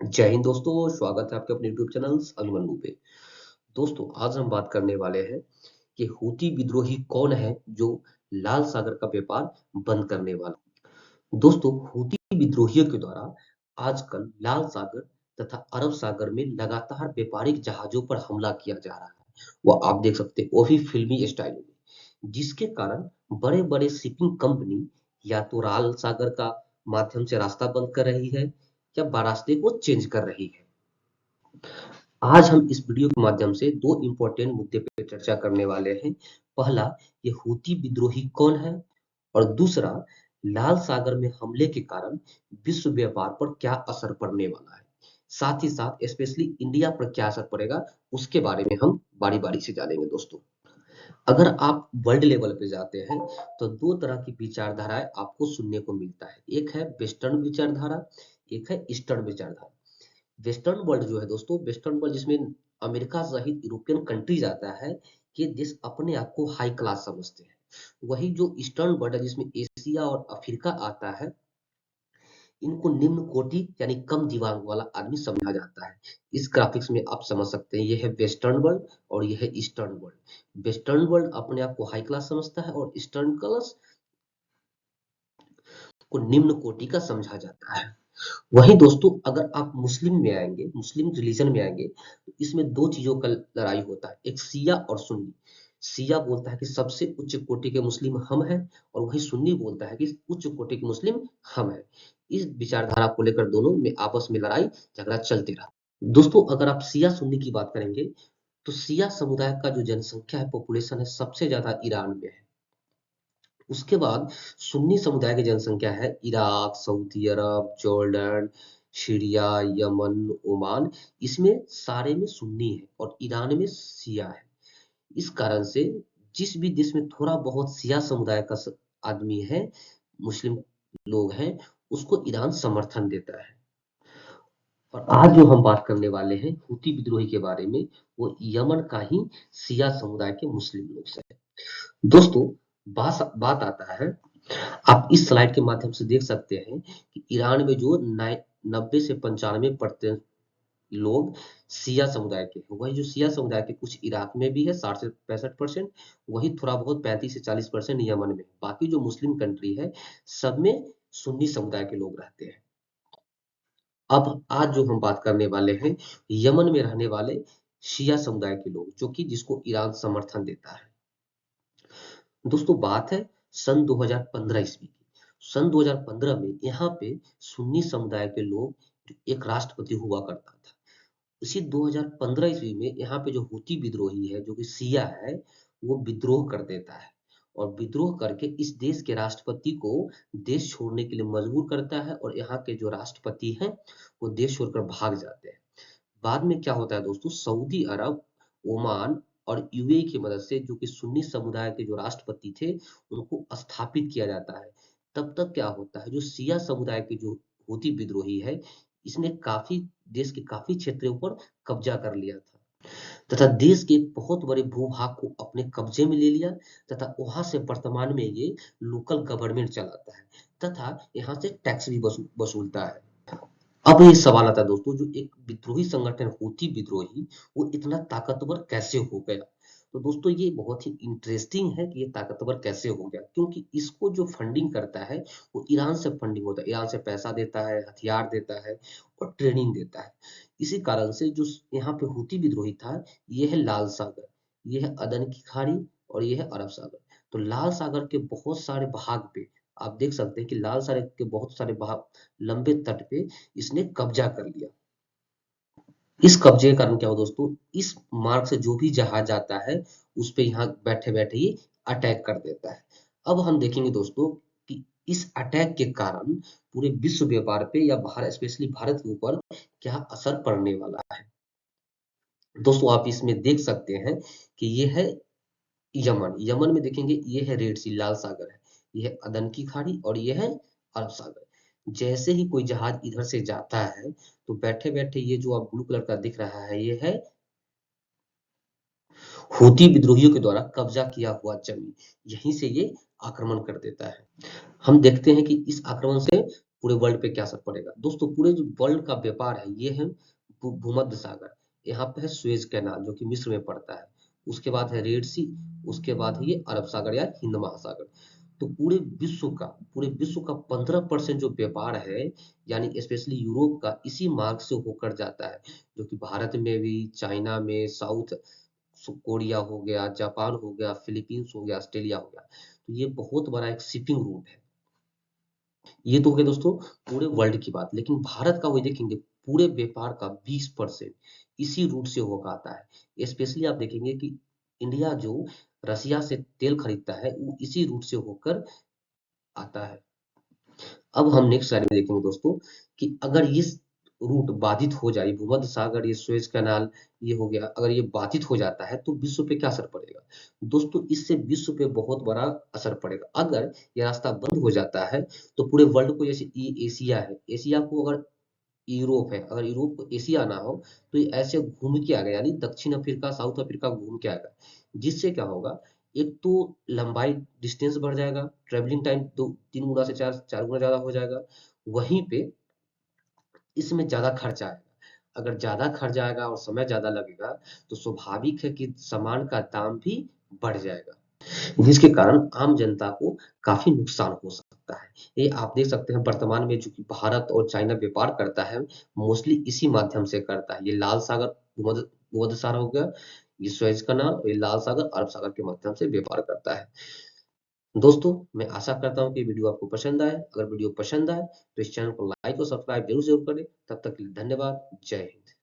जय हिंद दोस्तों, स्वागत है आपके अपने यूट्यूब चैनल अभिमन्यु पे। दोस्तों, आज हम बात करने वाले हैं कि हूती विद्रोही कौन है जो लाल सागर का व्यापार बंद करने वाला। दोस्तों, हूती विद्रोहियों के द्वारा आजकल लाल सागर तथा अरब सागर में लगातार व्यापारिक जहाजों पर हमला किया जा रहा है। वो आप देख सकते हैं, वो भी फिल्मी स्टाइल में, जिसके कारण बड़े बड़े शिपिंग कंपनी या तो लाल सागर का माध्यम से रास्ता बंद कर रही है या रास्ते को चेंज कर रही है। आज हम इस वीडियो के माध्यम से दो इंपॉर्टेंट मुद्दे पे चर्चा करने वाले हैं। पहला, ये हूती विद्रोही कौन है, और दूसरा, लाल सागर में हमले के कारण विश्व व्यापार पर क्या असर पड़ने वाला है। साथ ही साथ स्पेशली इंडिया पर क्या असर पड़ेगा, उसके बारे में हम बारी बारी से जानेंगे। दोस्तों, अगर आप वर्ल्ड लेवल पे जाते हैं तो दो तरह की विचारधाराएं आपको सुनने को मिलता है। एक है वेस्टर्न विचारधारा, एक है ईस्टर्न विचारधारा। वेस्टर्न वर्ल्ड जो है दोस्तों, वेस्टर्न वर्ल्ड जिसमें अमेरिका सहित यूरोपियन कंट्रीज आता है, ये देश अपने आप को हाई क्लास समझते हैं। वही जो ईस्टर्न वर्ल्ड है जिसमें एशिया और अफ्रीका आता है, इनको निम्न कोटि यानी कम दिमाग वाला आदमी समझा जाता है। इस ग्राफिक्स में आप समझ सकते हैं, ये है वेस्टर्न वर्ल्ड और ये है ईस्टर्न वर्ल्ड। वेस्टर्न वर्ल्ड अपने आप को हाई क्लास समझता है और ईस्टर्न क्लास को निम्न कोटि का समझा जाता है। वहीं दोस्तों, अगर आप मुस्लिम में आएंगे, मुस्लिम रिलीजन में आएंगे, तो इसमें दो चीजों का लड़ाई होता है, एक शिया और सुन्नी। शिया बोलता है कि सबसे उच्च कोटि के मुस्लिम हम हैं, और वही सुन्नी बोलता है कि उच्च कोटि के मुस्लिम हम हैं। इस विचारधारा को लेकर दोनों में आपस में लड़ाई झगड़ा चलते रहा। दोस्तों, अगर आप शिया सुन्नी की बात करेंगे, तो शिया समुदाय का जो जनसंख्या है, पॉपुलेशन है, सबसे ज्यादा ईरान में है। उसके बाद सुन्नी समुदाय की जनसंख्या है इराक, सऊदी अरब, जॉर्डन, सीरिया, यमन, ओमान। इसमें सारे में सुन्नी है और ईरान में शिया है। इस कारण से जिस भी देश में थोड़ा बहुत शिया समुदाय का आदमी है, मुस्लिम लोग हैं, उसको ईरान समर्थन देता है। और आज जो हम बात करने वाले हैं हूती विद्रोही के बारे में, वो यमन का ही शिया समुदाय के मुस्लिम लोग से है। दोस्तों, बात बात आता है, आप इस स्लाइड के माध्यम से देख सकते हैं कि ईरान में जो 90 से 95% लोग शिया समुदाय के हैं। वही जो शिया समुदाय के कुछ इराक में भी है, 60 से 65%। वही थोड़ा बहुत 35 से 40% यमन में। बाकी जो मुस्लिम कंट्री है, सब में सुन्नी समुदाय के लोग रहते हैं। अब आज जो हम बात करने वाले हैं, यमन में रहने वाले शिया समुदाय के लोग, जो कि जिसको ईरान समर्थन देता है। दोस्तों, बात है सन 2015 ईस्वी की। सन 2015 में यहाँ पे सुन्नी समुदाय के लोग, जो एक राष्ट्रपति हुआ करता था, इसी 2015 ईस्वी में यहाँ पे जो हूती विद्रोही है, जो कि शिया है, वो विद्रोह कर देता है। और विद्रोह करके इस देश के राष्ट्रपति को देश छोड़ने के लिए मजबूर करता है, और यहाँ के जो राष्ट्रपति हैं, वो देश छोड़कर भाग जाते हैं। बाद में क्या होता है दोस्तों, सऊदी अरब, ओमान और यूएई की मदद से, जो कि सुन्नी समुदाय के जो राष्ट्रपति थे, उनको स्थापित किया जाता है। तब तक क्या होता है, जो शिया समुदाय के जो हूती विद्रोही है, इसने काफी देश के काफी क्षेत्रों पर कब्जा कर लिया था, तथा देश के एक बहुत बड़े भूभाग को अपने कब्जे में ले लिया, तथा वहां से वर्तमान में ये लोकल गवर्नमेंट चलाता है, तथा यहाँ से टैक्स भी वसूलता है। अब ये सवाल आता है दोस्तों, जो एक विद्रोही संगठन हूती विद्रोही, वो इतना ताकतवर कैसे हो गया। तो दोस्तों, ये बहुत ही इंटरेस्टिंग है कि ये ताकतवर कैसे हो गया, क्योंकि इसको जो फंडिंग करता है, वो ईरान से फंडिंग होता है। ईरान से पैसा देता है, हथियार देता है और ट्रेनिंग देता है। इसी कारण से जो यहाँ पे हूती विद्रोही था, ये है लाल सागर, ये है अदन की खाड़ी, और ये है अरब सागर। तो लाल सागर के बहुत सारे भाग पे आप देख सकते हैं कि लाल सागर के बहुत सारे भाग, लंबे तट पे इसने कब्जा कर लिया। इस कब्जे के कारण क्या हो दोस्तों, इस मार्ग से जो भी जहाज आता है, उस पे यहाँ बैठे बैठे ही अटैक कर देता है। अब हम देखेंगे दोस्तों कि इस अटैक के कारण पूरे विश्व व्यापार पे या भारत, स्पेशली भारत के ऊपर क्या असर पड़ने वाला है। दोस्तों, आप इसमें देख सकते हैं कि ये है यमन। यमन में देखेंगे, ये है रेड सी, लाल सागर है, ये है अदन की खाड़ी, और ये है अरब सागर। जैसे ही कोई जहाज इधर से जाता है, तो बैठे बैठे ये जो आप ब्लू कलर का दिख रहा है, ये है हूती विद्रोहियों के द्वारा कब्जा किया हुआ जमीन। यहीं से ये आक्रमण कर देता है। हम देखते हैं कि इस आक्रमण से पूरे वर्ल्ड पे क्या असर पड़ेगा। दोस्तों पूरे जो वर्ल्ड का व्यापार है ये है भूमध्य सागर, यहाँ पे है सुएज कैनाल जो कि मिस्र में पड़ता है, उसके बाद है रेड सी, उसके बाद है ये अरब सागर या हिंद महासागर। तो पूरे विश्व का 15% जो व्यापार है, यानी स्पेशली यूरोप का, इसी मार्ग से होकर जाता है, जो कि भारत में भी, चाइना में, साउथ कोरिया हो गया, जापान हो गया, फिलीपींस हो गया, ऑस्ट्रेलिया हो गया। तो ये बहुत बड़ा एक शिपिंग रूट है। ये तो हो गया दोस्तों पूरे वर्ल्ड की बात, लेकिन भारत का वही देखेंगे पूरे व्यापार का 20% इसी रूट से होकर आता है। स्पेशली आप देखेंगे कि इंडिया जो रसिया से तेल खरीदता है वो इसी रूट से होकर आता है। अब हम नेक्स्ट स्लाइड में देखेंगे दोस्तों कि अगर ये रूट बाधित हो जाए, भूमध्य सागर, ये सुएज कैनाल, ये हो गया, अगर ये बाधित हो जाता है तो विश्व पे क्या असर पड़ेगा। दोस्तों इससे विश्व पे बहुत बड़ा असर पड़ेगा। अगर ये रास्ता बंद हो जाता है तो पूरे वर्ल्ड को, जैसे ये एशिया है, एशिया को अगर यूरोप है, अगर यूरोप को एशिया आना हो तो ये ऐसे घूम के आएगा, यानी दक्षिण अफ्रीका, साउथ अफ्रीका घूम के आएगा। जिससे क्या होगा, एक तो लंबाई, डिस्टेंस बढ़ जाएगा, ट्रेवलिंग टाइम दो तीन गुना से चार चार गुना ज्यादा हो जाएगा। वहीं पे इसमें ज़्यादा खर्चा आएगा। अगर ज़्यादा खर्च आएगा और समय ज़्यादा लगेगा तो स्वाभाविक है कि सामान का दाम भी बढ़ जाएगा, जिसके कारण आम जनता को काफ़ी नुकसान हो सकता है। ये आप देख सकते हैं वर्तमान में जो कि भारत और चाइना व्यापार करता है, मोस्टली इसी माध्यम से करता है। ये लाल सागर, भूमध्य भूमध्य सागर हो गया, ये सुएज कैनाल, और ये लाल सागर, अरब सागर के माध्यम से व्यापार करता है। दोस्तों मैं आशा करता हूँ कि वीडियो आपको पसंद आए। अगर वीडियो पसंद आए तो इस चैनल को लाइक और सब्सक्राइब जरूर जरूर करें। तब तक के लिए धन्यवाद। जय हिंद।